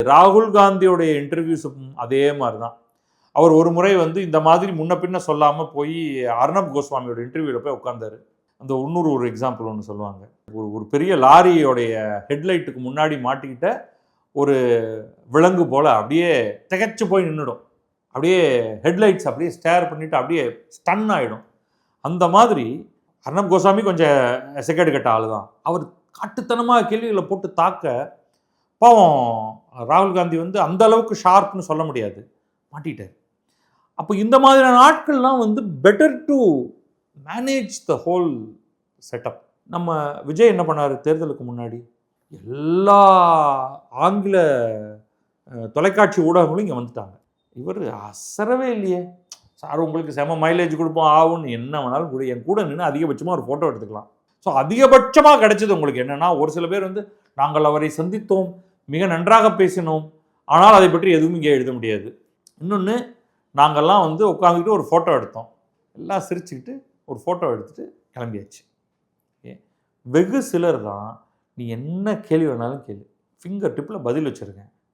ராகுல் காந்தியோடைய இன்டர்வியூஸும் அதே மாதிரி தான். அவர் ஒரு முறை வந்து இந்த மாதிரி முன்ன பின்ன சொல்லாமல் போய் அர்ணப் கோஸ்வாமியோட இன்டர்வியூவில் போய் உட்கார்ந்தாரு. அந்த இன்னொரு ஒரு எக்ஸாம்பிள் ஒன்று சொல்லுவாங்க. ஒரு பெரிய லாரியோடைய ஹெட்லைட்டுக்கு முன்னாடி மாட்டிக்கிட்ட ஒரு விலங்கு போல் அப்படியே திகைச்சு போய் நின்றுடும். அப்படியே ஹெட்லைட்ஸ் அப்படியே ஸ்டேர் பண்ணிவிட்டு அப்படியே ஸ்டன் ஆகிடும். அந்த மாதிரி அர்ணப் கோஸ்வாமி கொஞ்சம் செகண்ட் கட்ட ஆள் தான். அவர் காட்டுத்தனமாக கேள்விகளை போட்டு தாக்க பாவம் ராகுல் காந்தி வந்து அந்த அளவுக்கு ஷார்ப்னு சொல்ல முடியாது, மாட்டிட்டார். அப்போ இந்த மாதிரியான ஆட்கள்லாம் வந்து better to manage the whole setup. நம்ம விஜய் என்ன பண்ணார் தேர்தலுக்கு முன்னாடி? எல்லா ஆங்கில தொலைக்காட்சி ஊடகங்களும் இங்கே வந்துட்டாங்க. இவர் அசரவே இல்லையே. சார் உங்களுக்கு செம மைலேஜ் கொடுப்போம் ஆகும்னு என்ன வேணாலும் கூட என் கூட நின்று அதிகபட்சமாக ஒரு ஃபோட்டோ எடுத்துக்கலாம். ஸோ அதிகபட்சமாக கிடைச்சது உங்களுக்கு என்னென்னா, ஒரு சில பேர் வந்து நாங்கள் அவரை சந்தித்தோம், மிக நன்றாக பேசினோம், ஆனால் அதை பற்றி எதுவும் இங்கே எழுத முடியாது. இன்னொன்று, நாங்கள்லாம் வந்து உட்காந்துக்கிட்டு ஒரு ஃபோட்டோ எடுத்தோம், எல்லாம் சிரிச்சுக்கிட்டு ஒரு ஃபோட்டோ எடுத்துகிட்டு கிளம்பியாச்சு. வெகு சிலர் தான் நீ என்ன கேள்வி வேணாலும் கேள்வி, ஃபிங்கர் டிப்பில் பதில் வச்சுருக்கேன்,